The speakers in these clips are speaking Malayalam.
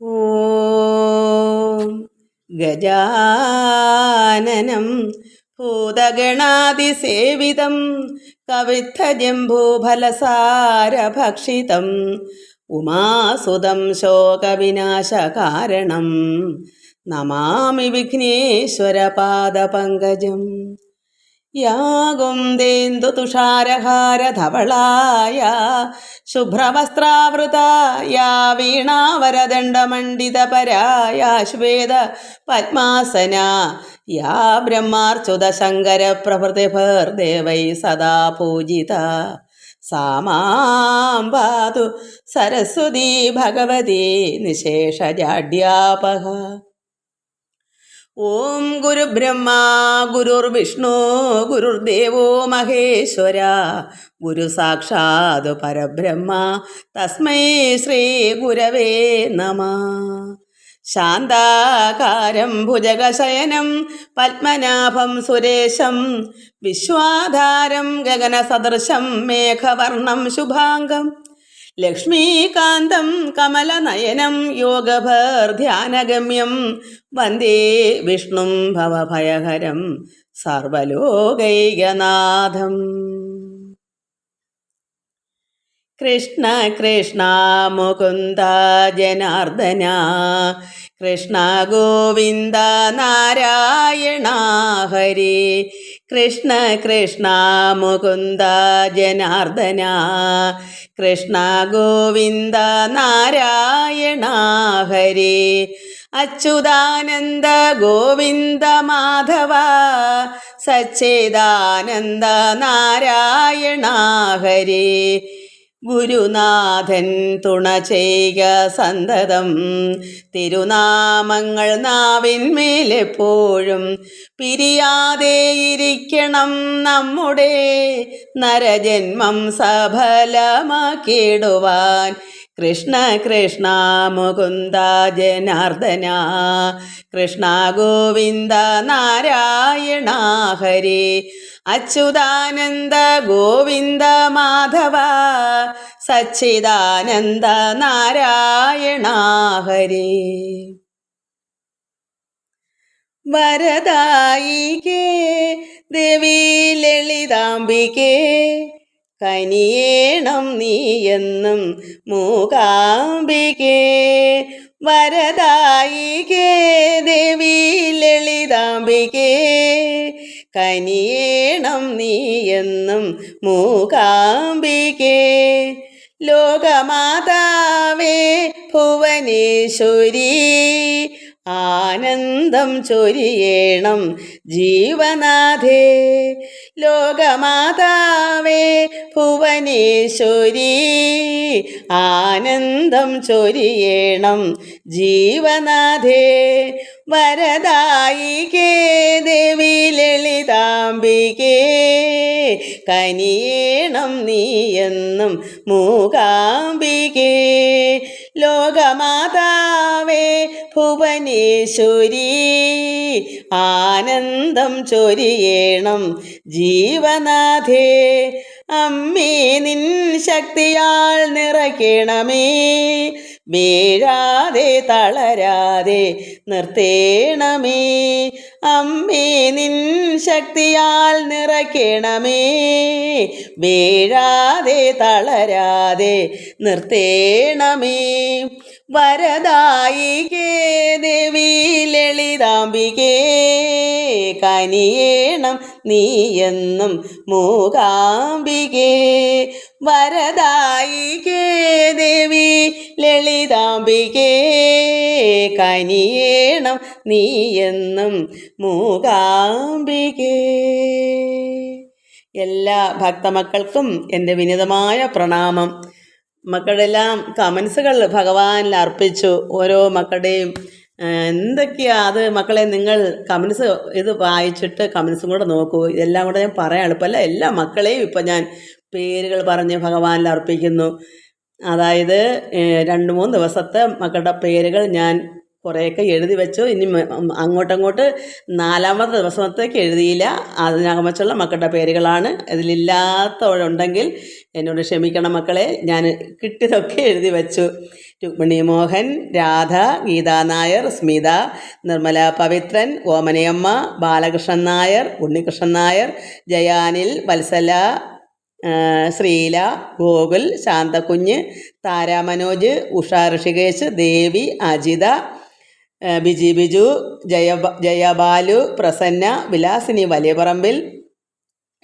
ഓം ഗജാനനം ഭൂതഗണാതിസേവിതം കവിത്തജംബൂഫലസാരഭക്ഷിതം ഉമാസുതം ശോകവിനാശകാരണം നമാമി വിഘ്നേശ്വരപാദപങ്കജം. യാകുന്ദേന്ദു തുഷാരഹാരധവളായ ശുഭ്രവസ്ത്രാവൃതായ വീണാവരദണ്ഡമണ്ഡിതപരായ ശ്വേത പത്മാസന യാ ബ്രഹ്മാർച്ചുത ശങ്കര പ്രഭൃതിഭർദേവൈ സദാ പൂജിത സാ മാം പാതു സരസ്വതി ഭഗവതി നിശേഷജാഡ്യാപഹ. ഓം ഗുരുബ്രഹ്മ ഗുരുർവിഷ്ണു ഗുരുർദേവോ മഹേശ്വര ഗുരു സാക്ഷാത് പരബ്രഹ്മ തസ്മൈ ശ്രീ ഗുരവേ നമഃ. ശാന്താകാരം ഭുജഗശയനം പത്മനാഭം സുരേശം വിശ്വാധാരം ഗഗനസദൃശം മേഘവർണം ശുഭാംഗം ലക്ഷ്മീകാന്തം കമലനയനം യോഗഭർധ്യാനഗമ്യം വന്ദേ വിഷ്ണും ഭവഭയഹരം സർവലോകൈകനാഥം. കൃഷ്ണ കൃഷ്ണ മുകുന്ദ ജനാർദ്ദന കൃഷ്ണ ഗോവിന്ദ നാരായണ ഹരി. കൃഷ്ണ കൃഷ്ണ മുകുന്ദ ജനാർദ്ദന കൃഷ്ണ ഗോവിന്ദ നാരായണ ഹരി. അച്യുതാനന്ദ ഗോവിന്ദ മാധവ സച്ചിദാനന്ദ നാരായണ ഹരി. ഗുരുനാഥൻ തുണ ചെയ്യുക സന്തതം തിരുനാമങ്ങൾ നാവിന്മേലെപ്പോഴും പിരിയാതെ ഇരിക്കണം നമ്മുടെ നരജന്മം സഫലമാക്കിടുവാൻ. കൃഷ്ണ കൃഷ്ണ മുകുന്ദ ജനാർദ്ദന കൃഷ്ണ ഗോവിന്ദ നാരായണ ഹരി. അച്യുതാനന്ദ ഗോവിന്ദ മാധവ സച്ചിദാനന്ദ നാരായണ ഹരി. വരദായികേ ദേവി ലളിതാംബികേ കനിയേണം നീയെന്നും മൂകാംബികേ. വരദായികേ ദേവി ലളിതാംബികേ കനിയേണം നീയെന്നും മൂകാംബികേ. ലോകമാതാവേ ഭുവനേശ്വരി ആനന്ദം ചൊരിയേണം ജീവനാഥേ. ലോകമാതാവേ ഭുവനേശ്വരി ആനന്ദം ചൊരിയേണം ജീവനാഥേ. വരദായികേ ദേവി ലളിതാംബികേ കനിയേണം നീയെന്നും മൂകാംബികേ. ലോകമാതാവേ ഭുവനേശ്വരി ആനന്ദം ചൊരിയേണം ജീവനാഥേ. അമ്മേ നിൻ ശക്തിയാൽ നിറയ്ക്കണമേ വീഴാതെ തളരാതെ നിർത്തേണമേ. അമ്മേ നിൻ ശക്തിയാൽ നിറയ്ക്കണമേ വീഴാതെ തളരാതെ നിർത്തേണമേ. വരദായികേ ദേവി ലളിതാംബികേ കനിയേണം നീയെന്നും മൂകാംബികേ. വരദായികേ ദേവി ലളിതാംബികേ കനിയേണം നീയെന്നും മൂകാംബികേ. എല്ലാ ഭക്തമക്കൾക്കും എൻ്റെ വിനീതമായ പ്രണാമം. മക്കളെല്ലാം കമൻസുകൾ ഭഗവാനിൽ അർപ്പിച്ചു. ഓരോ മക്കളുടെയും എന്തൊക്കെയാ അത് മക്കളെ, നിങ്ങൾ കമൻസ് ഇത് വായിച്ചിട്ട് കമൻസും കൂടെ നോക്കൂ. ഇതെല്ലാം കൂടെ ഞാൻ പറയാൻ എളുപ്പമല്ല. എല്ലാ മക്കളെയും ഇപ്പം ഞാൻ പേരുകൾ പറഞ്ഞ് ഭഗവാനിൽ അർപ്പിക്കുന്നു. അതായത് 2-3 ദിവസത്തെ മക്കളുടെ പേരുകൾ ഞാൻ കുറേയൊക്കെ എഴുതി വെച്ചു. ഇനി അങ്ങോട്ടങ്ങോട്ട് 4-ാമത്തെ ദിവസത്തേക്ക് എഴുതിയില്ല. അതിനകം വെച്ചുള്ള മക്കളുടെ പേരുകളാണ്. ഇതിലില്ലാത്തവരുണ്ടെങ്കിൽ എന്നോട് ക്ഷമിക്കണം മക്കളെ. ഞാൻ കിട്ടിയതൊക്കെ എഴുതി വെച്ചു. രുക്മിണി മോഹൻ, രാധ, ഗീതാ നായർ, സ്മിത, നിർമ്മല പവിത്രൻ, ഓമനയമ്മ, ബാലകൃഷ്ണൻ നായർ, ഉണ്ണികൃഷ്ണൻ നായർ, ജയാനിൽ, വത്സല, ശ്രീല, ഗോകുൽ, ശാന്തക്കുഞ്ഞ്, താര മനോജ്, ഉഷ ഋഷികേശ്, ദേവി, അജിത, ബിജി ബിജു, ജയബാലു, പ്രസന്ന, വിലാസിനി വലിയപറമ്പിൽ,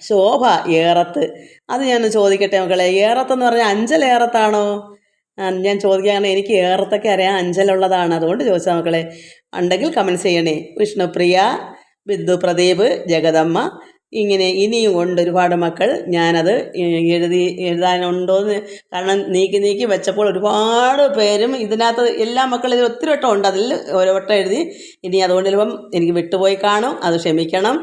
ശോഭ ഏറത്ത്. അത് ഞാൻ ചോദിക്കട്ടെ മക്കളെ, ഏറത്തെന്ന് പറഞ്ഞാൽ അഞ്ചൽ ഏറത്താണോ? ഞാൻ ചോദിക്കുകയാണ്. എനിക്ക് ഏറത്തൊക്കെ അറിയാം, അഞ്ചലുള്ളതാണ്, അതുകൊണ്ട് ചോദിച്ചാൽ മക്കളെ. ഉണ്ടെങ്കിൽ കമൻസ് ചെയ്യണേ. വിഷ്ണുപ്രിയ, ബിന്ദു പ്രദീപ്, ജഗദമ്മ, ഇങ്ങനെ ഇനിയും ഉണ്ട് ഒരുപാട് മക്കൾ. ഞാനത് എഴുതാനുണ്ടോയെന്ന്, കാരണം നീക്കി വെച്ചപ്പോൾ ഒരുപാട് പേരും ഇതിനകത്ത് എല്ലാ മക്കളും ഇതിൽ ഒത്തിരി വട്ടം ഉണ്ട്. അതിൽ ഓരോ വട്ടം എഴുതി. ഇനി അതുകൊണ്ട് ചിലപ്പം എനിക്ക് വിട്ടുപോയി കാണും, അത് ക്ഷമിക്കണം.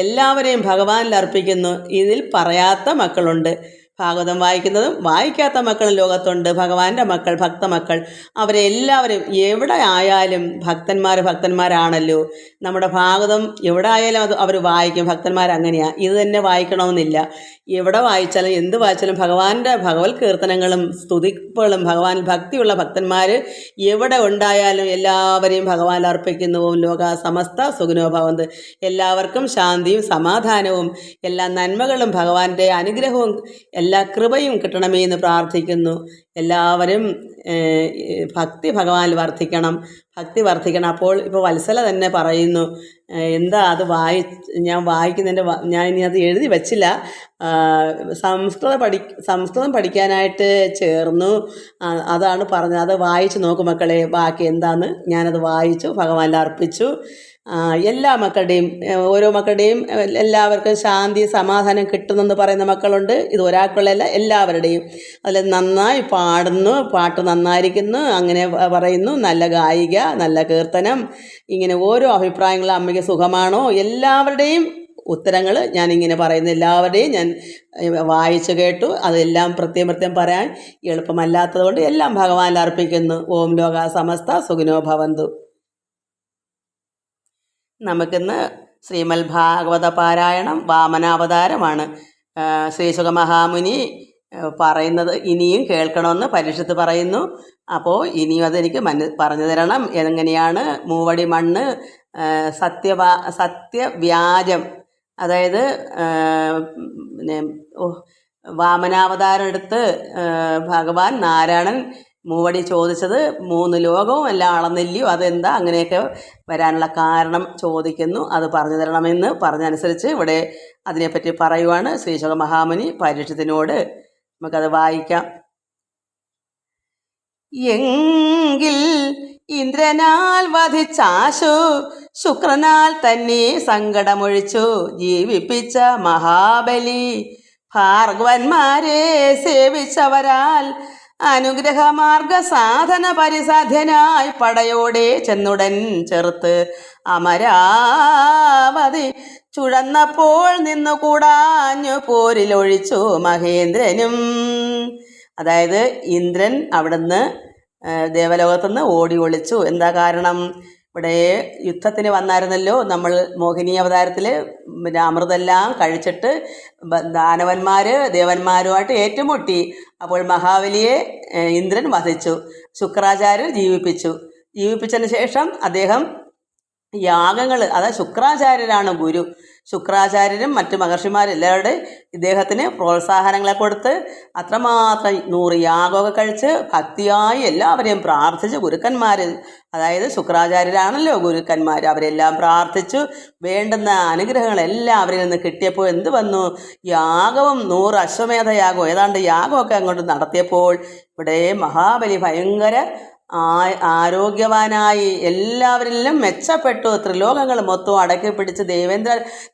എല്ലാവരെയും ഭഗവാനിൽ അർപ്പിക്കുന്നു. ഇതിൽ പറയാത്ത മക്കളുണ്ട്. ഭാഗവതം വായിക്കുന്നതും വായിക്കാത്ത മക്കളും ലോകത്തുണ്ട്. ഭഗവാന്റെ മക്കൾ, ഭക്തമക്കൾ, അവരെ എല്ലാവരും എവിടെ ആയാലും ഭക്തന്മാരാണല്ലോ. നമ്മുടെ ഭാഗവതം എവിടെ ആയാലും അത് അവർ വായിക്കും. ഭക്തന്മാരങ്ങനെയാണ്. ഇത് തന്നെ വായിക്കണമെന്നില്ല. എവിടെ വായിച്ചാലും എന്ത് വായിച്ചാലും ഭഗവാന്റെ ഭഗവത് കീർത്തനങ്ങളും സ്തുതിപ്പുകളും ഭഗവാനിൽ ഭക്തിയുള്ള ഭക്തന്മാർ എവിടെ ഉണ്ടായാലും എല്ലാവരെയും ഭഗവാനിൽ അർപ്പിക്കുന്നു. ലോക സമസ്ത സുഖിനോ ഭവന്തു. എല്ലാവർക്കും ശാന്തിയും സമാധാനവും എല്ലാ നന്മകളും ഭഗവാന്റെ അനുഗ്രഹവും എല്ലാ കൃപയും കിട്ടണമേ എന്ന് പ്രാർത്ഥിക്കുന്നു. എല്ലാവരും ഭഗവാനിൽ ഭക്തി വർദ്ധിക്കണം. അപ്പോൾ ഇപ്പോൾ വത്സല തന്നെ പറയുന്നു, എന്താ അത് ഞാൻ വായിക്കുന്നതിൻ്റെ ഞാൻ ഇനി അത് എഴുതി വച്ചില്ല. സംസ്കൃതം പഠിക്കാനായിട്ട് ചേർന്നു, അതാണ് പറഞ്ഞത്. അത് വായിച്ച് നോക്കും മക്കളെ. ബാക്കി എന്താണെന്ന് ഞാനത് വായിച്ചു, ഭഗവാനിൽ അർപ്പിച്ചു. എല്ലാ മക്കളുടെയും ഓരോ മക്കളുടെയും എല്ലാവർക്കും ശാന്തി സമാധാനം കിട്ടുന്നെന്ന് പറയുന്ന മക്കളുണ്ട്. ഇത് ഒരാൾക്കുള്ളതല്ല, എല്ലാവരുടെയും. അതിൽ നന്നായി പാടുന്നു, പാട്ട് നന്നായിരിക്കുന്നു, അങ്ങനെ പറയുന്നു. നല്ല ഗായിക, നല്ല കീർത്തനം, ഇങ്ങനെ ഓരോ അഭിപ്രായങ്ങളും. അമ്മയ്ക്ക് സുഖമാണോ? എല്ലാവരുടെയും ഉത്തരങ്ങൾ ഞാനിങ്ങനെ പറയുന്നു. എല്ലാവരുടെയും ഞാൻ വായിച്ചു കേട്ടു. അതെല്ലാം പ്രത്യേകം പറയാൻ എളുപ്പമല്ലാത്തത് കൊണ്ട് എല്ലാം ഭഗവാനിൽ അർപ്പിക്കുന്നു. ഓം ലോക സമസ്ത സുഖിനോ ഭവന്തു. നമുക്കിന്ന് ശ്രീമദ് ഭാഗവത പാരായണം വാമനാവതാരമാണ്. ശ്രീശുക മഹാമുനി പറയുന്നത് ഇനിയും കേൾക്കണമെന്ന് പരീക്ഷത്ത് പറയുന്നു. അപ്പോൾ ഇനിയും അതെനിക്ക് പറഞ്ഞു തരണം. എങ്ങനെയാണ് മൂവടി മണ്ണ്, സത്യവ്യാജം, അതായത് വാമനാവതാരം എടുത്ത് ഭഗവാൻ നാരായണൻ മൂവടി ചോദിച്ചത് 3 ലോകവും എല്ലാം അളന്നില്ലയോ, അതെന്താ അങ്ങനെയൊക്കെ വരാനുള്ള കാരണം ചോദിക്കുന്നു. അത് പറഞ്ഞു തരണമെന്ന് പറഞ്ഞനുസരിച്ച് ഇവിടെ അതിനെപ്പറ്റി പറയുവാണ് ശ്രീശുക മഹാമുനി പരീക്ഷത്തിനോട്. നമുക്കത് വായിക്കാം. എങ്കിൽ ഇന്ദ്രനാൽ വധിച്ചാശു ശുക്രനാൽ തന്നെ സങ്കടമൊഴിച്ചു ജീവിപ്പിച്ച മഹാബലി ഭാർഗവന്മാരെ സേവിച്ചവരാൽ അനുഗ്രഹമാർഗ സാധന പരിസാധ്യനായി പടയോടെ ചെന്നുടൻ ചെറുത്ത് അമരാവതി ചുഴന്നപ്പോൾ നിന്നുകൂടാഞ്ഞു പോരിലൊഴിച്ചു മഹേന്ദ്രനും. അതായത് ഇന്ദ്രൻ അവിടുന്ന് ദേവലോകത്തുനിന്ന് ഓടി ഒളിച്ചു. എന്താ കാരണം? ഇവിടെ യുദ്ധത്തിന് വന്നായിരുന്നല്ലോ നമ്മൾ മോഹിനി അവതാരത്തിൽ. അമൃതെല്ലാം കഴിച്ചിട്ട് ദാനവന്മാർ ദേവന്മാരുമായിട്ട് ഏറ്റുമുട്ടി. അപ്പോൾ മഹാബലിയെ ഇന്ദ്രൻ വധിച്ചു. ശുക്രാചാര്യർ ജീവിപ്പിച്ചതിന് ശേഷം അദ്ദേഹം യാഗങ്ങൾ, അതായത് ശുക്രാചാര്യരാണ് ഗുരു. ശുക്രാചാര്യരും മറ്റ് മഹർഷിമാരെല്ലാവരുടെ ഇദ്ദേഹത്തിന് പ്രോത്സാഹനങ്ങളെ കൊടുത്ത് അത്രമാത്രം 100 യാഗമൊക്കെ കഴിച്ച് ഭക്തിയായി എല്ലാവരെയും പ്രാർത്ഥിച്ച് ഗുരുക്കന്മാർ, അതായത് ശുക്രാചാര്യരാണല്ലോ ഗുരുക്കന്മാർ, അവരെല്ലാം പ്രാർത്ഥിച്ചു വേണ്ടുന്ന അനുഗ്രഹങ്ങളെല്ലാം അവരിൽ നിന്ന് കിട്ടിയപ്പോൾ എന്ത് വന്നു? യാഗവും 100 അശ്വമേധ യാഗവും ഏതാണ്ട് യാഗമൊക്കെ അങ്ങോട്ട് നടത്തിയപ്പോൾ ഇവിടെ മഹാബലി ഭയങ്കര ആരോഗ്യവാനായി എല്ലാവരിലും മെച്ചപ്പെട്ടു. ത്രിലോകങ്ങൾ മൊത്തം അടക്കി പിടിച്ച്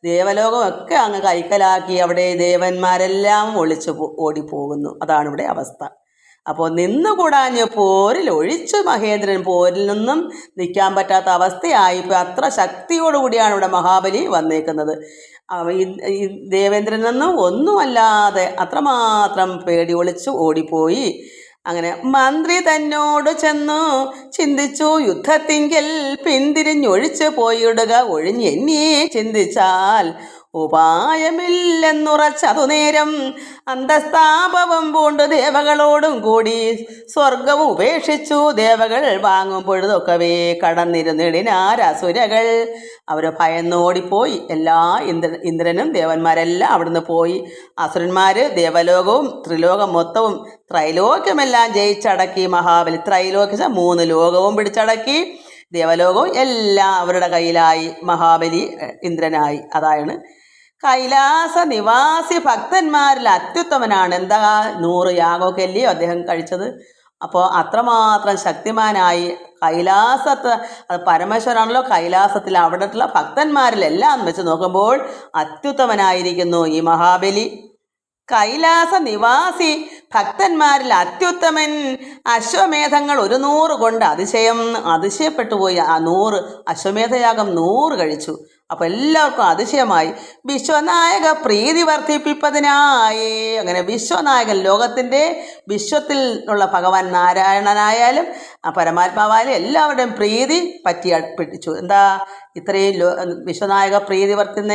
ദേവലോകമൊക്കെ അങ്ങ് കൈക്കലാക്കി. അവിടെ ദേവന്മാരെല്ലാം ഓടിപ്പോകുന്നു. അതാണ് ഇവിടെ അവസ്ഥ. അപ്പോൾ നിന്നുകൂടാഞ്ഞ് പോരിൽ ഒഴിച്ചു മഹേന്ദ്രൻ. പോരിൽ നിന്നും നിൽക്കാൻ പറ്റാത്ത അവസ്ഥയായി. ഇപ്പോൾ അത്ര ശക്തിയോടുകൂടിയാണ് ഇവിടെ മഹാബലി വന്നേക്കുന്നത്. ഈ ദേവേന്ദ്രൻ നിന്നും ഒന്നുമല്ലാതെ അത്രമാത്രം പേടി ഒളിച്ചു ഓടിപ്പോയി. അങ്ങനെ മന്ത്രി തന്നോട് ചെന്നു ചിന്തിച്ചു, യുദ്ധത്തിങ്കൽ പിന്തിരിഞ്ഞൊഴിച്ചു പോയിടുക ഒഴിഞ്ഞെന്നെ ചിന്തിച്ചാൽ ഉപായമില്ലെന്നുറച്ചതു നേരം അന്തസ്താപവും പൂണ്ട് ദേവകളോടും കൂടി സ്വർഗവും ഉപേക്ഷിച്ചു. ദേവകൾ വാങ്ങും പൊഴുതൊക്കവേ കടന്നിരുന്നിടിനാരസുരകൾ. അവർ ഭയന്നോടിപ്പോയി. എല്ലാ ഇന്ദ്രനും ദേവന്മാരെല്ലാം അവിടുന്ന് പോയി. അസുരന്മാർ ദേവലോകവും ത്രിലോകം മൊത്തവും ത്രൈലോക്യമെല്ലാം ജയിച്ചടക്കി മഹാബലി. ത്രൈലോക്യ 3 ലോകവും പിടിച്ചടക്കി. ദേവലോകവും എല്ലാം അവരുടെ കയ്യിലായി. മഹാബലി ഇന്ദ്രനായി. അതാണ് കൈലാസ നിവാസി ഭക്തന്മാരിൽ അത്യുത്തമനാണ്. എന്താ 100 യാഗമൊക്കെ അല്ലയോ അദ്ദേഹം കഴിച്ചത്. അപ്പോൾ അത്രമാത്രം ശക്തിമാനായി. കൈലാസത്ത്, അത് പരമേശ്വരനാണല്ലോ കൈലാസത്തിൽ. അവിടെയുള്ള ഭക്തന്മാരിലെല്ലാം വെച്ച് നോക്കുമ്പോൾ അത്യുത്തമനായിരിക്കുന്നു ഈ മഹാബലി. കൈലാസ നിവാസി ഭക്തന്മാരിൽ അത്യുത്തമൻ. അശ്വമേധങ്ങൾ 100 കൊണ്ട് അതിശയപ്പെട്ടു പോയി. ആ 100 അശ്വമേധയാഗം 100 കഴിച്ചു. അപ്പോൾ എല്ലാവർക്കും അതിശയമായി. വിശ്വനായക പ്രീതി വർദ്ധിപ്പിപ്പതിനായി. അങ്ങനെ വിശ്വനായകൻ, ലോകത്തിൻ്റെ വിശ്വത്തിൽ ഉള്ള ഭഗവാൻ നാരായണനായാലും പരമാത്മാവായാലും എല്ലാവരുടെയും പ്രീതി പിടിച്ചു. എന്താ ഇത്രയും വിശ്വനായക പ്രീതി വർത്തുന്ന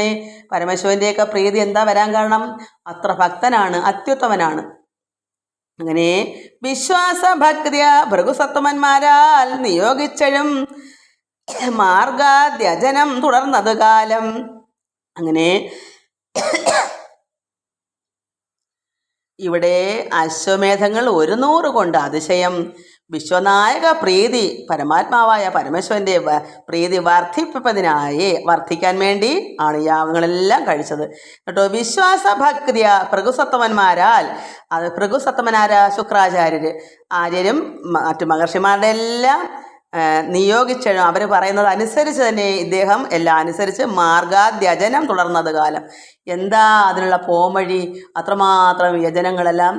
പരമേശ്വരൻ്റെയൊക്കെ പ്രീതി എന്താ വരാൻ കാരണം? അത്ര ഭക്തനാണ്, അത്യുത്തമനാണ്. അങ്ങനെ വിശ്വാസഭക്തിയ ഭൃഗുസത്തമന്മാരാൽ നിയോഗിച്ചഴും മാർഗാദ്യജനം തുടർന്നത് കാലം. അങ്ങനെ ഇവിടെ അശ്വമേധങ്ങൾ 100 കൊണ്ട് അതിശയം. വിശ്വനായക പ്രീതി, പരമാത്മാവായ പരമേശ്വരൻ്റെ പ്രീതി വർദ്ധിക്കാൻ വേണ്ടി ആണ് യാഗങ്ങളെല്ലാം കഴിച്ചത് കേട്ടോ. വിശ്വാസഭക്തിയ ഭൃഗുസത്തമന്മാരാൽ, അത് ഭൃഗുസത്തമനാര ശുക്രാചാര്യർ, ആര്യരും മറ്റു മഹർഷിമാരുടെ എല്ലാം നിയോഗിച്ചു. അവർ പറയുന്നത് അനുസരിച്ച് തന്നെ ഇദ്ദേഹം എല്ലാം അനുസരിച്ച് മാർഗാദ്യജനം തുടർന്നത് കാലം. എന്താ അതിനുള്ള പോംവഴി? അത്രമാത്രം യജനങ്ങളെല്ലാം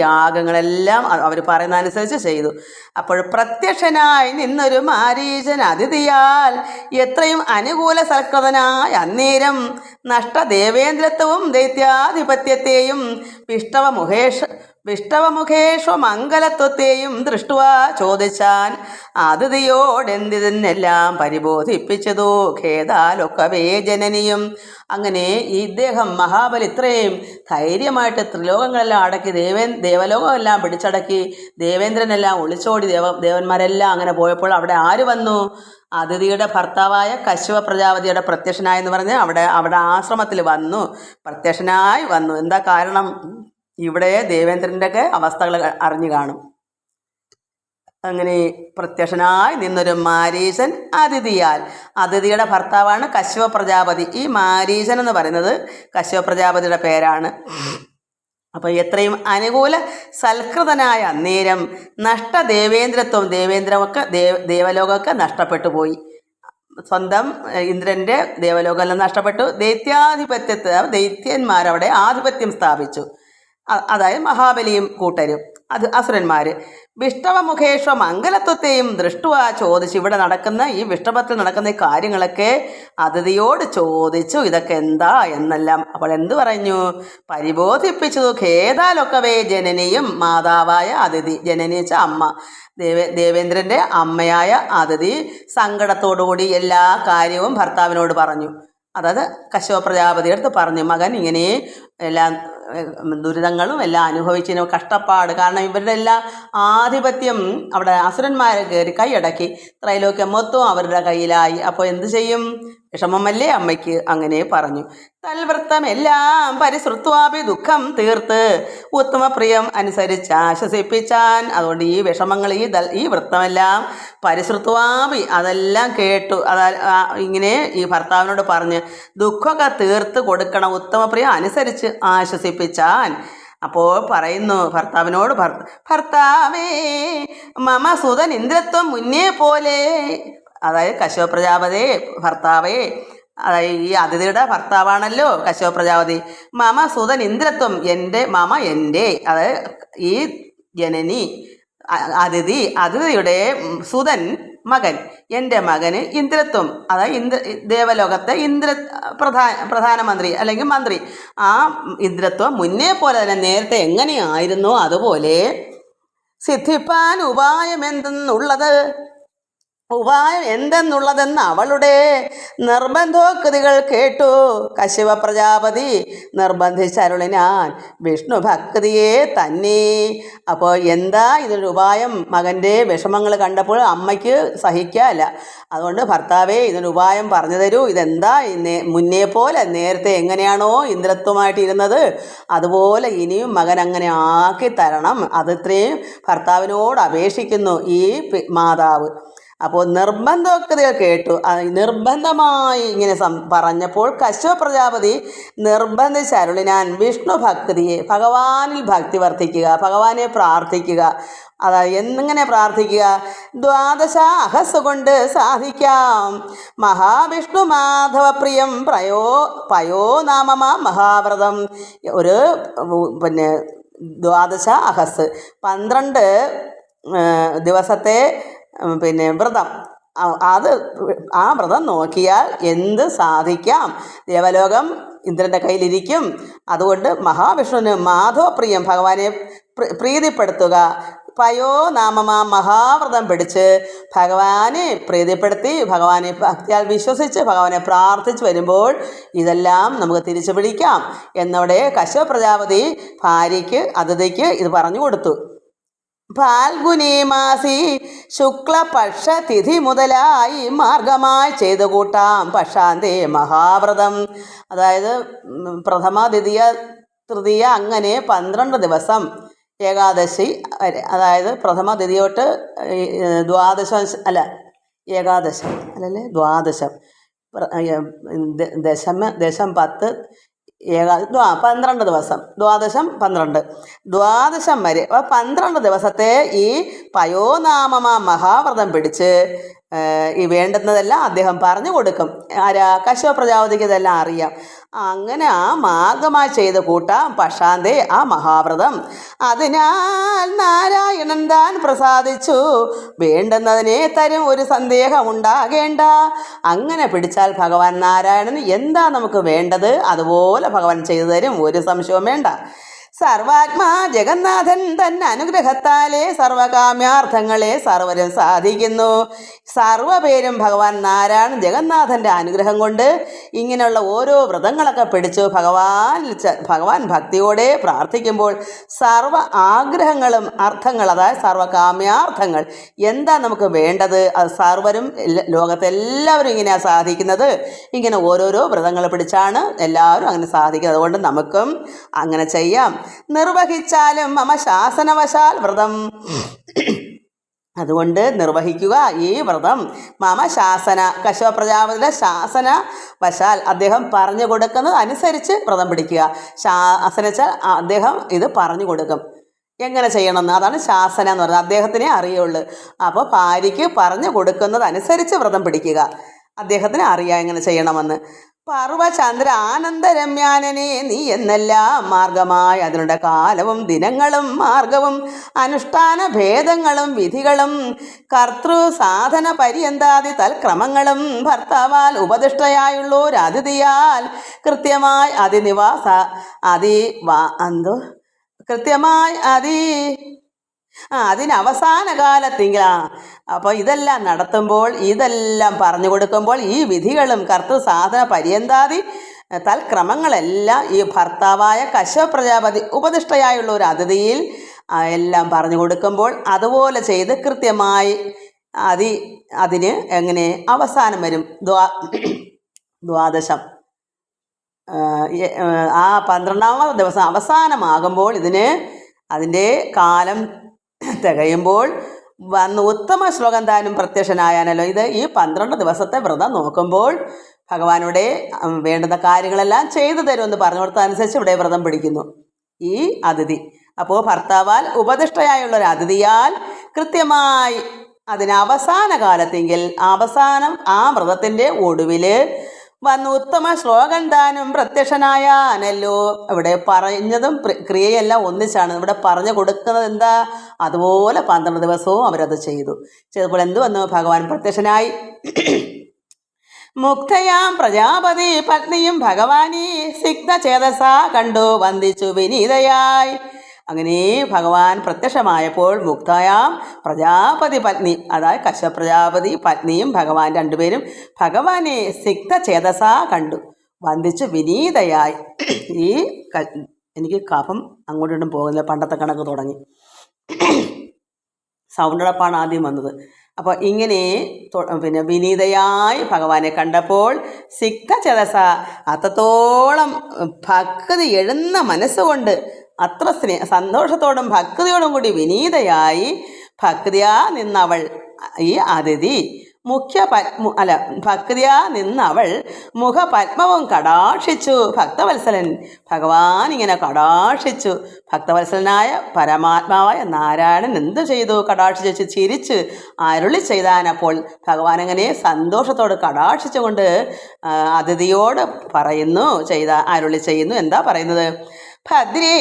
യാഗങ്ങളെല്ലാം അവർ പറയുന്ന അനുസരിച്ച് ചെയ്തു. അപ്പോൾ പ്രത്യക്ഷനായി നിന്നൊരു മാരീചൻ അതിഥിയാൽ എത്രയും അനുകൂല സൽകൃതനായ അന്നേരം നഷ്ടദേവേന്ദ്രത്വവും ദൈത്യാധിപത്യത്തെയും വിഷ്ടവമുഖേഷ്വമംഗലത്വത്തെയും ദൃഷ്ടുവാ ചോദിച്ചാൻ. അതിഥിയോടെന്തിതെന്നെല്ലാം പരിബോധിപ്പിച്ചതു ഖേദാലൊക്കവേ ജനനിയും. അങ്ങനെ ഇദ്ദേഹം മഹാബലി ഇത്രയും ധൈര്യമായിട്ട് ത്രിലോകങ്ങളെല്ലാം അടക്കി, ദേവലോകമെല്ലാം പിടിച്ചടക്കി, ദേവേന്ദ്രനെല്ലാം ഒളിച്ചോടി, ദേവന്മാരെല്ലാം അങ്ങനെ പോയപ്പോൾ അവിടെ ആര് വന്നു? അതിഥിയുടെ ഭർത്താവായ കശ്യപ പ്രജാപതിയുടെ പ്രത്യക്ഷനായെന്ന് പറഞ്ഞ് അവിടെ ആശ്രമത്തിൽ പ്രത്യക്ഷനായി വന്നു. എന്താ കാരണം? ഇവിടെ ദേവേന്ദ്രൻ്റെയൊക്കെ അവസ്ഥകൾ അറിഞ്ഞു കാണും. അങ്ങനെ പ്രത്യക്ഷനായി നിന്നൊരു മാരീചൻ അതിഥിയാൽ, അതിഥിയുടെ ഭർത്താവാണ് കശ്യപ പ്രജാപതി. ഈ മാരീചൻ എന്ന് പറയുന്നത് കശ്യപ പ്രജാപതിയുടെ പേരാണ്. അപ്പോൾ എത്രയും അനുകൂല സൽകൃതനായ അന്നേരം നഷ്ടദേവേന്ദ്രത്വം, ദേവലോകമൊക്കെ നഷ്ടപ്പെട്ടു പോയി. സ്വന്തം ഇന്ദ്രൻ്റെ ദേവലോകമെല്ലാം നഷ്ടപ്പെട്ടു. ദൈത്യന്മാരവിടെ ആധിപത്യം സ്ഥാപിച്ചു. അതായത് മഹാബലിയും കൂട്ടരും, അത് അസുരന്മാർ. വിഷ്ടവമുഖേഷ്വ മംഗലത്വത്തെയും ദൃഷ്ടുവാ ചോദിച്ചു. ഇവിടെ നടക്കുന്ന ഈ വിഷ്ടഭത്തിൽ നടക്കുന്ന ഈ കാര്യങ്ങളൊക്കെ അതിഥിയോട് ചോദിച്ചു, ഇതൊക്കെ എന്താ എന്നെല്ലാം. അപ്പോൾ എന്തു പറഞ്ഞു? പരിബോധിപ്പിച്ചു. ഖേദാലൊക്കവേ ജനനിയും മാതാവായ അതിഥി. ജനനി വെച്ച അമ്മ, ദേവേന്ദ്രൻ്റെ അമ്മയായ അതിഥി സങ്കടത്തോടുകൂടി എല്ലാ കാര്യവും ഭർത്താവിനോട് പറഞ്ഞു. അതായത് കശ്യപ പ്രജാപതിയുടെ അടുത്ത് പറഞ്ഞു, മകൻ ഇങ്ങനെ എല്ലാം ദുരിതങ്ങളും എല്ലാം അനുഭവിച്ചതിന് കഷ്ടപ്പാട് കാരണം ഇവരുടെ എല്ലാം ആധിപത്യം അവിടെ അസുരന്മാരെ കയറി കൈയടക്കി. ത്രൈലോക്യം മൊത്തവും അവരുടെ കയ്യിലായി. അപ്പോൾ എന്തു ചെയ്യും? വിഷമമല്ലേ അമ്മയ്ക്ക്? അങ്ങനെ പറഞ്ഞു. തൽവൃത്തമെല്ലാം പരിശ്രുത്വാപി ദുഃഖം തീർത്ത് ഉത്തമപ്രിയം അനുസരിച്ച് ആശ്വസിപ്പിച്ചാൻ. അതുകൊണ്ട് ഈ വിഷമങ്ങൾ, ഈ വൃത്തമെല്ലാം പരിശ്രുത്വാപി, അതെല്ലാം കേട്ടു. ഇങ്ങനെ ഈ ഭർത്താവിനോട് പറഞ്ഞ് ദുഃഖമൊക്കെ തീർത്ത് കൊടുക്കണം, ഉത്തമപ്രിയം അനുസരിച്ച് ആശ്വസിപ്പിച്ചാൻ. അപ്പോൾ പറയുന്നു ഭർത്താവിനോട്, ഭർത്താവേ മമ സുതൻ ഇന്ദ്രത്വം മുന്നേ പോലെ. അതായത് കശ്യപ പ്രജാപതി ഭർത്താവേ, അതായത് ഈ അതിഥിയുടെ ഭർത്താവാണല്ലോ കശ്യപ പ്രജാപതി. മമ സുതൻ ഇന്ദ്രത്വം, എൻ്റെ അതായത് ഈ ജനനി അതിഥിയുടെ സുതൻ മകൻ, എൻ്റെ മകന് ഇന്ദ്രത്വം, അതായത് ദേവലോകത്തെ പ്രധാനമന്ത്രി അല്ലെങ്കിൽ മന്ത്രി. ആ ഇന്ദ്രത്വം മുന്നേ പോലെ തന്നെ നേരത്തെ എങ്ങനെയായിരുന്നോ അതുപോലെ സിദ്ധിപ്പാൻ ഉപായം എന്തെന്നുള്ളതെന്ന് അവളുടെ നിർബന്ധോക്തികൾ കേട്ടു കശ്യപ പ്രജാപതി നിർബന്ധിച്ചരുളിനാൻ വിഷ്ണു ഭക്തിയെ തന്നെ. അപ്പോൾ എന്താ ഇതിനൊരു ഉപായം? മകൻ്റെ വിഷമങ്ങൾ കണ്ടപ്പോൾ അമ്മയ്ക്ക് സഹിക്കാല്ല. അതുകൊണ്ട് ഭർത്താവേ ഇതിനൊരു ഉപായം പറഞ്ഞു തരൂ. ഇതെന്താ മുന്നേ പോലെ നേരത്തെ എങ്ങനെയാണോ ഇന്ദ്രത്വമായിട്ടിരുന്നത് അതുപോലെ ഇനിയും മകൻ അങ്ങനെ ആക്കി തരണം. അതിത്രയും ഭർത്താവിനോട് അപേക്ഷിക്കുന്നു ഈ മാതാവ്. അപ്പോൾ നിർബന്ധോക്തികൾ കേട്ടു. നിർബന്ധമായി ഇങ്ങനെ പറഞ്ഞപ്പോൾ കശ്യപ പ്രജാപതി നിർബന്ധിച്ചരുളിനാൻ വിഷ്ണു ഭക്തിയെ, ഭഗവാനിൽ ഭക്തി വർദ്ധിക്കുക, ഭഗവാനെ പ്രാർത്ഥിക്കുക. അതായത് എന്നിങ്ങനെ പ്രാർത്ഥിക്കുക? ദ്വാദശ അഹസ് കൊണ്ട് സാധിക്കാം മഹാവിഷ്ണു മാധവ പ്രിയം പയോനാമമാ മഹാവ്രതം. ഒരു ദ്വാദശ അഹസ് 12 ദിവസത്തെ വ്രതം. അത് ആ വ്രതം നോക്കിയാൽ എന്ത് സാധിക്കാം. ദേവലോകം ഇന്ദ്രൻ്റെ കയ്യിലിരിക്കും. അതുകൊണ്ട് മഹാവിഷ്ണുവിന് മാധവപ്രിയം, ഭഗവാനെ പ്രീതിപ്പെടുത്തുക, പയോനാമമാ മഹാവ്രതം പിടിച്ച് ഭഗവാനെ പ്രീതിപ്പെടുത്തി ഭഗവാനെ ഭക്തിയാൽ വിശ്വസിച്ച് ഭഗവാനെ പ്രാർത്ഥിച്ച് വരുമ്പോൾ ഇതെല്ലാം നമുക്ക് തിരിച്ചു പിടിക്കാം എന്നവിടെ കശ്യപ പ്രജാപതി ഭാര്യയ്ക്ക് അതിഥിക്ക് ഇത് പറഞ്ഞു കൊടുത്തു. ഫാൽഗുനി മാസി ശുക്ലപക്ഷ തിഥി മുതലായി മാർഗമായി ചെയ്തു കൂട്ടാം പക്ഷാന്തേ മഹാവ്രതം. അതായത് പ്രഥമ ദ്വിതീയ തൃതീയ അങ്ങനെ 12 ദിവസം ഏകാദശി വരെ. അതായത് പ്രഥമ ദ്വിതീയ തൊട്ട് ദ്വാദശം ഏകാദശം അല്ലല്ലേ ദ്വാദശം ദശം 10 12 ദിവസം, ദ്വാദശം 12, ദ്വാദശം വരെ 12 ദിവസത്തെ ഈ പയോനാമമാ മഹാവ്രതം പിടിച്ച് ഈ വേണ്ടുന്നതെല്ലാം അദ്ദേഹം പറഞ്ഞു കൊടുക്കും. കശ്യപ പ്രജാപതിക്ക് ഇതെല്ലാം അറിയാം. അങ്ങനെ ആ മാർഗമായി ചെയ്ത് കൂട്ടാം പക്ഷാന്തേ ആ മഹാവ്രതം. അതിനാൽ നാരായണൻ താൻ പ്രസാദിച്ചു വേണ്ടുന്നതിനെ തരും, ഒരു സന്ദേഹം ഉണ്ടാകേണ്ട. അങ്ങനെ പിടിച്ചാൽ ഭഗവാൻ നാരായണന് എന്താ നമുക്ക് വേണ്ടത് അതുപോലെ ഭഗവാൻ ചെയ്തു തരും, ഒരു സംശയവും വേണ്ട. സർവാത്മാ ജഗന്നാഥൻ തന്നെ അനുഗ്രഹത്താലേ സർവകാമ്യാർത്ഥങ്ങളെ സർവരും സാധിക്കുന്നു. സർവപേരും ഭഗവാൻ നാരായണൻ ജഗന്നാഥൻ്റെ അനുഗ്രഹം കൊണ്ട് ഇങ്ങനെയുള്ള ഓരോ വ്രതങ്ങളൊക്കെ പിടിച്ചു ഭഗവാൻ ഭക്തിയോടെ പ്രാർത്ഥിക്കുമ്പോൾ സർവ ആഗ്രഹങ്ങളും അർത്ഥങ്ങൾ, അതായത് സർവകാമ്യാർത്ഥങ്ങൾ എന്താ നമുക്ക് വേണ്ടത് അത് സർവരും ലോകത്തെല്ലാവരും ഇങ്ങനെയാണ് സാധിക്കുന്നത്. ഇങ്ങനെ ഓരോരോ വ്രതങ്ങൾ പിടിച്ചാണ് എല്ലാവരും അങ്ങനെ സാധിക്കുന്നത്. അതുകൊണ്ട് നമുക്കും അങ്ങനെ ചെയ്യാം. നിർവഹിച്ചാലും മമ ശാസനവശാൽ വ്രതം. അതുകൊണ്ട് നിർവഹിക്കുക ഈ വ്രതം. മമ ശാസന, കശ്യപ പ്രജാപതിയുടെ ശാസന വശാൽ അദ്ദേഹം പറഞ്ഞു കൊടുക്കുന്നത് അനുസരിച്ച് വ്രതം പിടിക്കുക. ശാസന വെച്ചാൽ അദ്ദേഹം ഇത് പറഞ്ഞു കൊടുക്കും എങ്ങനെ ചെയ്യണമെന്ന്. അതാണ് ശാസന എന്ന് പറയുന്നത്. അദ്ദേഹത്തിനെ അറിയുള്ളൂ. അപ്പോൾ ഭാര്യയ്ക്ക് പറഞ്ഞു കൊടുക്കുന്നത് അനുസരിച്ച് വ്രതം പിടിക്കുക. അദ്ദേഹത്തിന് അറിയാം എങ്ങനെ ചെയ്യണമെന്ന്. പർവചന്ദ്ര ആനന്ദരമ്യാനനെ നീ എന്നെല്ലാം മാർഗമായി അതിനുടെ കാലവും ദിനങ്ങളും മാർഗവും അനുഷ്ഠാന ഭേദങ്ങളും വിധികളും കർത്തൃ സാധന പര്യന്താദി തൽക്രമങ്ങളും ഭർത്താവാൽ ഉപദിഷ്ടയായുള്ളൊരതിഥിയാൽ കൃത്യമായി അതിനവസാന കാലത്തിങ്കിലാ. അപ്പോൾ ഇതെല്ലാം നടത്തുമ്പോൾ ഇതെല്ലാം പറഞ്ഞു കൊടുക്കുമ്പോൾ ഈ വിധികളും കർത്തൃ സാധന പര്യന്താദി തൽക്രമങ്ങളെല്ലാം ഈ ഭർത്താവായ കശ്യപ പ്രജാപതി ഉപദിഷ്ടയായുള്ള ഒരു അതിഥിയിൽ എല്ലാം പറഞ്ഞു കൊടുക്കുമ്പോൾ അതുപോലെ ചെയ്ത് കൃത്യമായി അതിന് എങ്ങനെ അവസാനം വരും. ദ്വാദശം ആ 12ാമത്തെ ദിവസം അവസാനമാകുമ്പോൾ അതിൻ്റെ കാലം തികയുമ്പോൾ വന്ന് ഉത്തമ ശ്ലോകം താനും പ്രത്യക്ഷനായാനല്ലോ. ഇത് ഈ 12 ദിവസത്തെ വ്രതം നോക്കുമ്പോൾ ഭഗവാനുടെ വേണ്ടുന്ന കാര്യങ്ങളെല്ലാം ചെയ്തു തരുമെന്ന് പറഞ്ഞു കൊടുത്തതനുസരിച്ച് ഇവിടെ വ്രതം പിടിക്കുന്നു ഈ അതിഥി. അപ്പോൾ ഭർത്താവാൽ ഉപദിഷ്ടയായുള്ളൊരു അതിഥിയാൽ കൃത്യമായി അതിന് അവസാന കാലത്തെങ്കിൽ അവസാനം ആ വ്രതത്തിൻ്റെ ഒടുവിൽ വന്ന് ഉത്തമ ശ്ലോകം താനും പ്രത്യക്ഷനായാനല്ലോ. ഇവിടെ പറഞ്ഞതും ക്രിയയെല്ലാം ഒന്നിച്ചാണ്. ഇവിടെ പറഞ്ഞു കൊടുക്കുന്നത് എന്താ? അതുപോലെ 12 ദിവസവും അവരത് ചെയ്തപ്പോൾ എന്ത് വന്നു? ഭഗവാൻ പ്രത്യക്ഷനായി. മുക്തയാം പ്രജാപതി പത്നിയും ഭഗവാനി സിഗ്ധചേതസ കണ്ടു വന്ദിച്ചു വിനീതയായി. അങ്ങനെ ഭഗവാൻ പ്രത്യക്ഷമായപ്പോൾ മുക്തായാം പ്രജാപതി പത്നി, അതായത് കശ്യപ പ്രജാപതി പത്നിയും ഭഗവാൻ രണ്ടുപേരും ഭഗവാനെ സിക്തചേതസ കണ്ടു, വന്ദിച്ച് വിനീതയായി. ഈ എനിക്ക് കഫം അങ്ങോട്ടും പോകുന്നില്ല, പണ്ടത്തെ കണക്ക് തുടങ്ങി, സൗണ്ടടപ്പാണ് ആദ്യം വന്നത്. അപ്പോൾ ഇങ്ങനെ വിനീതയായി ഭഗവാനെ കണ്ടപ്പോൾ സിക്തചേതസ, അത്രത്തോളം ഭക്തി എഴുന്ന മനസ്സുകൊണ്ട്, അത്ര സന്തോഷത്തോടും ഭക്തിയോടും കൂടി വിനീതയായി ഭക്തിയാ നിന്നവൾ, ഈ അതിഥി ഭക്തിയാ നിന്നവൾ മുഖപത്മവും കടാക്ഷിച്ചു. ഭക്തവത്സലൻ ഭഗവാൻ ഇങ്ങനെ കടാക്ഷിച്ചു. ഭക്തവത്സലനായ പരമാത്മാവായ നാരായണൻ എന്ത് ചെയ്തു? കടാക്ഷിച്ച് ചിരിച്ച് അരുളി ചെയ്താൻ. അപ്പോൾ ഭഗവാൻ അങ്ങനെ സന്തോഷത്തോട് കടാക്ഷിച്ചുകൊണ്ട് അതിഥിയോട് പറയുന്നു, അരുളി ചെയ്യുന്നു. എന്താ പറയുന്നത്? ഭദ്രേ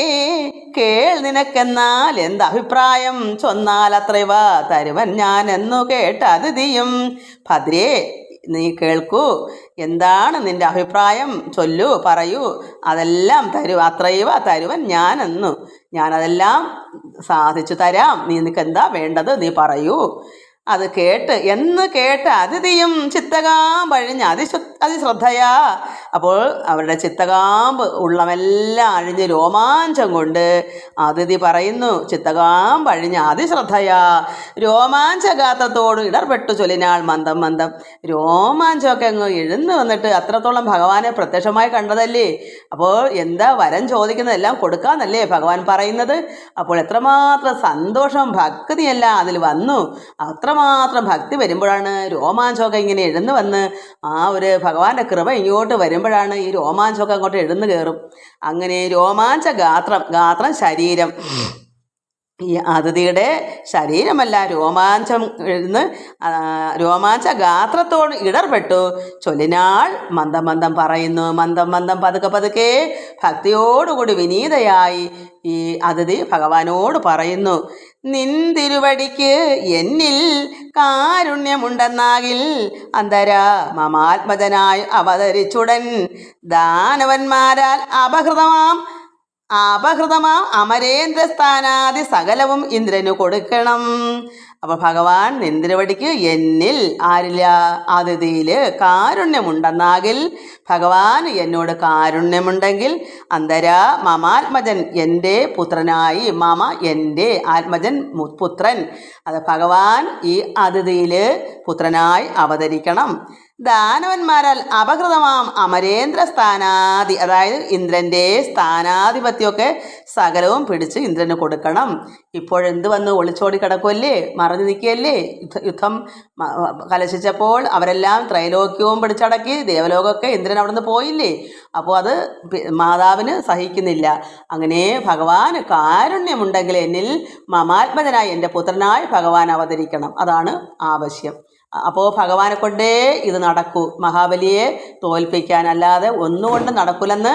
കേൾ, നിനക്കെന്നാൽ എന്തഭിപ്രായം ചൊന്നാൽ അത്രവ തരുവൻ ഞാൻ എന്നു കേട്ട അതിഥിയും. ഭദ്രേ, നീ കേൾക്കൂ, എന്താണ് നിന്റെ അഭിപ്രായം? ചൊല്ലൂ, പറയൂ, അതെല്ലാം അത്രൈവ തരുവൻ ഞാനതെല്ലാം സാധിച്ചു തരാം. നിനക്ക് എന്താ വേണ്ടത്? നീ പറയൂ. അത് കേട്ട് അതിഥിയും ചിത്തകാമ്പ് അഴിഞ്ഞ് അതിശ്രദ്ധയാ. അപ്പോൾ അവരുടെ ചിത്തകാമ്പ് ഉള്ളമെല്ലാം അഴിഞ്ഞ് രോമാഞ്ചം കൊണ്ട് അതിഥി പറയുന്നു, ചിത്തകാമ്പ് അഴിഞ്ഞ് അതിശ്രദ്ധയാ രോമാഞ്ചഗാത്രത്തോട് ഇടർപ്പെട്ടു ചൊല്ലിനാൾ മന്ദം മന്ദം. രോമാഞ്ചമൊക്കെ അങ്ങ് എഴുന്നു വന്നിട്ട്, അത്രത്തോളം ഭഗവാനെ പ്രത്യക്ഷമായി കണ്ടതല്ലേ. അപ്പോൾ എന്താ വരം ചോദിക്കുന്നതെല്ലാം കൊടുക്കാന്നല്ലേ ഭഗവാൻ പറയുന്നത്. അപ്പോൾ എത്രമാത്രം സന്തോഷം ഭക്തിയെല്ലാം അതിൽ വന്നു. അത്രമാത്രം ഭക്തി വരുമ്പോഴാണ് രോമാഞ്ചമൊക്കെ ഇങ്ങനെ എഴുന്നു വന്ന്, ആ ഒരു ഭഗവാന്റെ കൃപ ഇങ്ങോട്ട് വരുമ്പോഴാണ് ഈ രോമാഞ്ചമൊക്കെ അങ്ങോട്ട് എഴുന്നു കയറും. അങ്ങനെ രോമാഞ്ച ഗാത്രം ശരീരം, ഈ അതിഥിയുടെ ശരീരമല്ല രോമാഞ്ച ഗാത്രത്തോട് ഇടർപ്പെട്ടു ചൊല്ലിനാൾ മന്ദം മന്ദം പറയുന്നു. മന്ദം മന്ദം പതുക്കെ പതുക്കെ ഭക്തിയോടുകൂടി വിനീതയായി ഈ അതിഥി ഭഗവാനോട് പറയുന്നു, നിന്തിരുവടിക്ക് എന്നിൽ കാരുണ്യമുണ്ടെന്നാകിൽ അന്തരാ മമാത്മജനായി അവതരിച്ചുടൻ ദാനവന്മാരാൽ അപഹൃതമാം അമരേന്ദ്രസ്ഥാനാദി സകലവും ഇന്ദ്രനു കൊടുക്കണം. അപ്പോൾ ഭഗവാൻ നിന്തിരുവടിക്ക് എന്നിൽ, ആരില്ല? അതിഥിയിൽ കാരുണ്യമുണ്ടെന്നാകിൽ, ഭഗവാൻ എന്നോട് കാരുണ്യമുണ്ടെങ്കിൽ, അന്തരാ മമാത്മജൻ, എൻ്റെ പുത്രനായി, മമ എൻ്റെ, ആത്മജൻ പുത്രൻ, അത് ഭഗവാൻ ഈ അതിഥിയിൽ പുത്രനായി അവതരിക്കണം. ദാനവന്മാരാൽ അപഹൃതമാം അമരേന്ദ്ര സ്ഥാനാദി, അതായത് ഇന്ദ്രൻ്റെ സ്ഥാനാധിപത്യമൊക്കെ സകലവും പിടിച്ച് ഇന്ദ്രന് കൊടുക്കണം. ഇപ്പോഴെന്ത് വന്ന് ഒളിച്ചോടി കിടക്കുമല്ലേ, മറഞ്ഞു നിൽക്കുകയല്ലേ. യുദ്ധം കലശിച്ചപ്പോൾ അവരെല്ലാം ത്രൈലോക്യവും പിടിച്ചടക്കി, ദേവലോകമൊക്കെ ഇന്ദ്രൻ അവിടെ നിന്ന് പോയില്ലേ. അപ്പോൾ അത് മാതാവിന് സഹിക്കുന്നില്ല. അങ്ങനെ ഭഗവാൻ കാരുണ്യമുണ്ടെങ്കിൽ എന്നിൽ മമാത്മജനായി, എൻ്റെ പുത്രനായി ഭഗവാൻ അവതരിക്കണം. അതാണ് ആവശ്യം. അപ്പോൾ ഭഗവാനെ കൊണ്ടേ ഇത് നടക്കൂ, മഹാബലിയെ തോൽപ്പിക്കാൻ, അല്ലാതെ ഒന്നുകൊണ്ട് നടക്കില്ലെന്ന്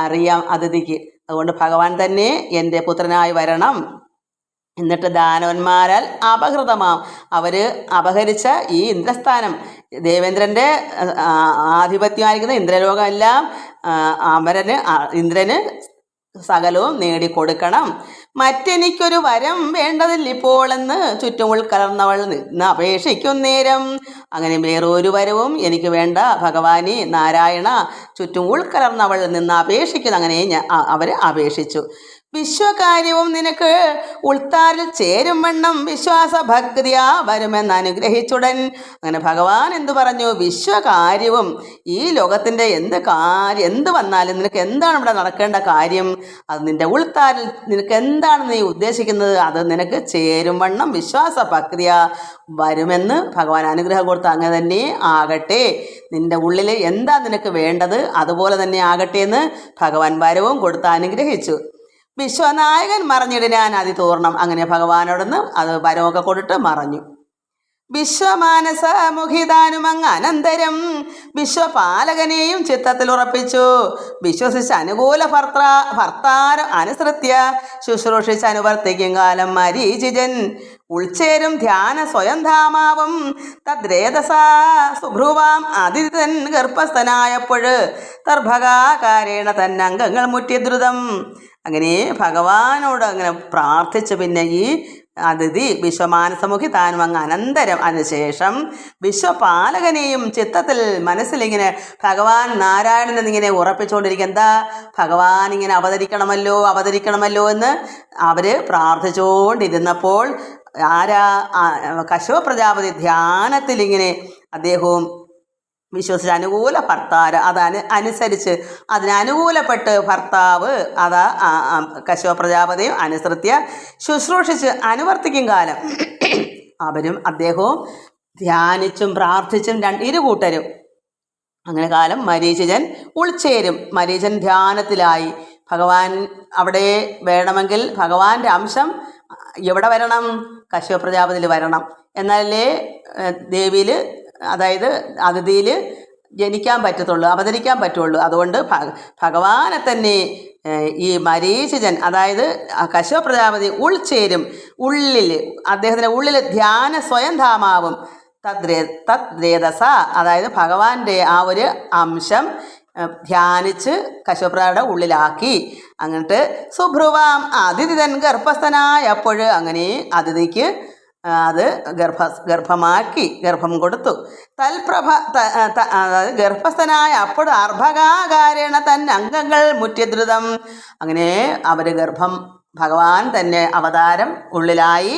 അറിയാം അതിഥിക്ക്. അതുകൊണ്ട് ഭഗവാൻ തന്നെ എൻ്റെ പുത്രനായി വരണം. എന്നിട്ട് ദാനവന്മാരാൽ അപഹൃതമാം, അവർ അപഹരിച്ച ഈ ഇന്ദ്രസ്ഥാനം, ദേവേന്ദ്രൻ്റെ ആധിപത്യമായിരിക്കുന്ന ഇന്ദ്രലോകമെല്ലാം ഇന്ദ്രന് സകലവും നേടിക്കൊടുക്കണം. മറ്റെനിക്കൊരു വരം വേണ്ടതില്ലിപ്പോളെന്ന് ചുറ്റും ഉൾക്കലർന്നവൾ നിന്ന് അപേക്ഷിക്കുന്നേരം. അങ്ങനെ വേറൊരു വരവും എനിക്ക് വേണ്ട ഭഗവാനെ നാരായണ, ചുറ്റും ഉൾക്കലർന്നവൾ നിന്ന് അപേക്ഷിക്കുന്നു. അങ്ങനെ അവർ അപേക്ഷിച്ചു. വിശ്വകാര്യവും നിനക്ക് ഉൾത്താരിൽ ചേരും വണ്ണം വിശ്വാസഭക്തിയാ വരുമെന്ന് അനുഗ്രഹിച്ചുടൻ. അങ്ങനെ ഭഗവാൻ എന്തു പറഞ്ഞു? വിശ്വകാര്യവും, ഈ ലോകത്തിൻ്റെ എന്ത് വന്നാലും നിനക്ക് എന്താണ് ഇവിടെ നടക്കേണ്ട കാര്യം, അത് നിൻ്റെ ഉൾത്താരിൽ നിനക്ക് എന്താണ് നീ ഉദ്ദേശിക്കുന്നത്, അത് നിനക്ക് ചേരും വണ്ണം വിശ്വാസഭക്തിയാ വരുമെന്ന് ഭഗവാൻ അനുഗ്രഹം കൊടുത്ത് അങ്ങനെ തന്നെ ആകട്ടെ. നിൻ്റെ ഉള്ളിൽ എന്താ നിനക്ക് വേണ്ടത് അതുപോലെ തന്നെ ആകട്ടെ എന്ന് ഭഗവാൻ വരവും കൊടുത്ത് അനുഗ്രഹിച്ചു. വിശ്വനായകൻ മറഞ്ഞിടാൻ അതിതൂർണം. അങ്ങനെ ഭഗവാനോടൊന്ന് അത് വരമൊക്കെ കൊടുത്ത് മറഞ്ഞു. വിശ്വമാനസ മുഖിതാനുമങ്ങ് അനന്തരം വിശ്വപാലകനെയും ചിത്തത്തിൽ ഉറപ്പിച്ചു. വിശ്വസിച്ച് അനുകൂല ഭർത്താരം അനുസൃത്യ ശുശ്രൂഷിച്ച് അനുവർത്തിക്കും കാലം മരീചിജൻ ഉൾച്ചേരും ധ്യാന സ്വയം ധാമാവും തദ്രേതസാ സുഭ്രുവാം അതിഥൻ ഗർഭസ്ഥനായപ്പോൾ തർഭകാരേണ തന്നംഗങ്ങൾ മുറ്റി ദ്രുതം. അങ്ങനെ ഭഗവാനോട് അങ്ങനെ പ്രാർത്ഥിച്ച് പിന്നെ ഈ അതിഥി വിശ്വമാനസമുഖി താനും അങ്ങ് അനന്തരം അതിനുശേഷം വിശ്വപാലകനെയും ചിത്തത്തിൽ മനസ്സിലിങ്ങനെ ഭഗവാൻ നാരായണൻ എന്നിങ്ങനെ ഉറപ്പിച്ചുകൊണ്ടിരിക്കുക. എന്താ, ഭഗവാൻ ഇങ്ങനെ അവതരിക്കണമല്ലോ എന്ന് അവർ പ്രാർത്ഥിച്ചുകൊണ്ടിരുന്നപ്പോൾ കശ്യപ പ്രജാപതി ധ്യാനത്തിലിങ്ങനെ അദ്ദേഹവും വിശ്വസിച്ച് അനുകൂല ഭർത്താവ് അനുസരിച്ച് അതിനനുകൂലപ്പെട്ട് ഭർത്താവ് കശ്യപ പ്രജാപതിയും അനുസൃത്യ ശുശ്രൂഷിച്ച് അനുവർത്തിക്കും കാലം അവരും അദ്ദേഹവും ധ്യാനിച്ചും പ്രാർത്ഥിച്ചും ഇരുകൂട്ടരും അങ്ങനെ കാലം മരീചികൻ ഉൾച്ചേരും. മരീചൻ ധ്യാനത്തിലായി. ഭഗവാൻ അവിടെ വേണമെങ്കിൽ ഭഗവാന്റെ അംശം എവിടെ വരണം? കശ്യപ പ്രജാപതിയിൽ വരണം. എന്നാലേ ദേവിയിൽ, അതായത് അതിഥിയിൽ അവതരിക്കാൻ പറ്റുള്ളൂ. അതുകൊണ്ട് ഭഗവാനെ തന്നെ ഈ മരീചികൻ, അതായത് കശ്യപ പ്രജാപതി ഉൾച്ചേരും. അദ്ദേഹത്തിൻ്റെ ഉള്ളിൽ ധ്യാന സ്വയം ധാമാവും. തദ്രേതസ, അതായത് ഭഗവാന്റെ ആ ഒരു അംശം ധ്യാനിച്ച് കശ്യപയുടെ ഉള്ളിലാക്കി. എന്നിട്ട് സുഭ്രുവാം അതിഥി തൻ ഗർഭസ്ഥനായപ്പോൾ അങ്ങനെ അതിഥിക്ക് അത് ഗർഭം കൊടുത്തു. അതായത് ഗർഭസ്ഥനായ അപ്പോൾ അർഭകാകാരേണ തൻ അംഗങ്ങൾ മുറ്റിദ്രുതം. അങ്ങനെ അവർ ഭഗവാൻ തന്നെ അവതാരം ഉള്ളിലായി.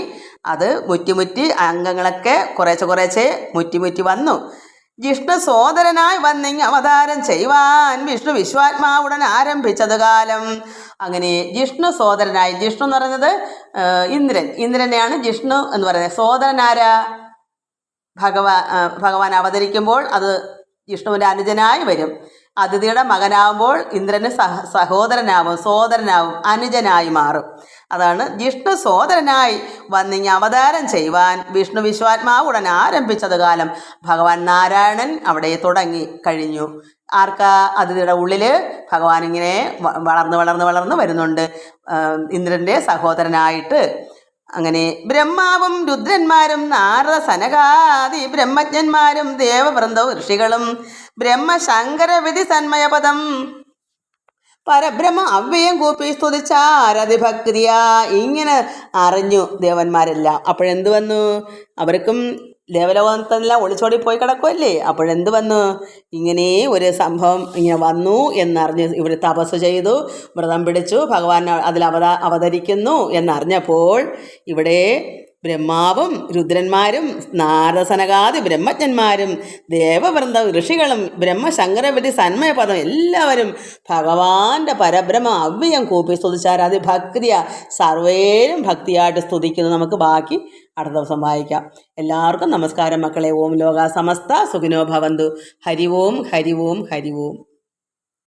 അത് മുറ്റി അംഗങ്ങളൊക്കെ കുറേശ്ശെ മുറ്റി വന്നു. ജിഷ്ണു സോദരനായി വന്നിങ് അവതാരം ചെയ്യുവാൻ വിഷ്ണു വിശ്വാത്മാവുടൻ ആരംഭിച്ചത് കാലം. അങ്ങനെ ജിഷ്ണു സോദരനായി, ജിഷ്ണു എന്ന് പറയുന്നത് ഇന്ദ്രനെയാണ് ജിഷ്ണു എന്ന് പറയുന്നത്. സോദരനാരാ? ഭഗവാൻ അവതരിക്കുമ്പോൾ അത് ജിഷ്ണുവിൻ്റെ അനുജനായി വരും. അതിഥിയുടെ മകനാവുമ്പോൾ ഇന്ദ്രന് സോദരനാവും, അനുജനായി മാറും. അതാണ് ജിഷ്ണു സോദരനായി വന്നിങ്ങ് അവതാരം ചെയ്യുവാൻ വിഷ്ണു വിശ്വാത്മാവുടൻ ആരംഭിച്ചത് കാലം. ഭഗവാൻ നാരായണൻ അവിടെ തുടങ്ങി കഴിഞ്ഞു. അതിഥിയുടെ ഉള്ളിൽ ഭഗവാൻ ഇങ്ങനെ വളർന്ന് വരുന്നുണ്ട്, ഇന്ദ്രൻ്റെ സഹോദരനായിട്ട്. അങ്ങനെ ബ്രഹ്മാവും രുദ്രന്മാരും നാരദ സനകാദി ബ്രഹ്മജ്ഞന്മാരും ദേവവൃന്ദവും ഋഷികളും ബ്രഹ്മശങ്കരവിധി സന്മയപദം പരബ്രഹ്മ അവ്യയം കൂപ്പി സ്തുതിച്ചാരതിഭക്തിയ. ഇങ്ങനെ അറിഞ്ഞു ദേവന്മാരെല്ലാം. അപ്പോഴെന്ത് വന്നു? അവർക്കും ദേവലോകത്തെല്ലാം ഒളിച്ചോടി പോയി കിടക്കുമല്ലേ. അപ്പോഴെന്ത് വന്നു? ഇങ്ങനെ ഒരു സംഭവം ഇങ്ങനെ വന്നു എന്നറിഞ്ഞ് ഇവർ തപസ് ചെയ്തു, വ്രതം പിടിച്ചു, ഭഗവാൻ അതിൽ അവതരിക്കുന്നു എന്നറിഞ്ഞപ്പോൾ ഇവിടെ ബ്രഹ്മാവും രുദ്രന്മാരും നാരദസനകാദി ബ്രഹ്മജ്ഞന്മാരും ദേവവൃന്ദ ഋഷികളും ബ്രഹ്മശങ്കരവിധി സന്മയപദം എല്ലാവരും ഭഗവാന്റെ പരബ്രഹ്മ അവ്യയം കൂപ്പി സ്തുതിച്ചാൽ ഭക്തിയ സർവേരും ഭക്തിയായിട്ട് സ്തുതിക്കുന്നു. നമുക്ക് ബാക്കി അടുത്ത ദിവസം വായിക്കാം. എല്ലാവർക്കും നമസ്കാരം മക്കളെ. ഓം ലോക സമസ്ത സുഖിനോ ഭവന്തു. ഹരി ഓം ഹരി ഓം ഹരി ഓം.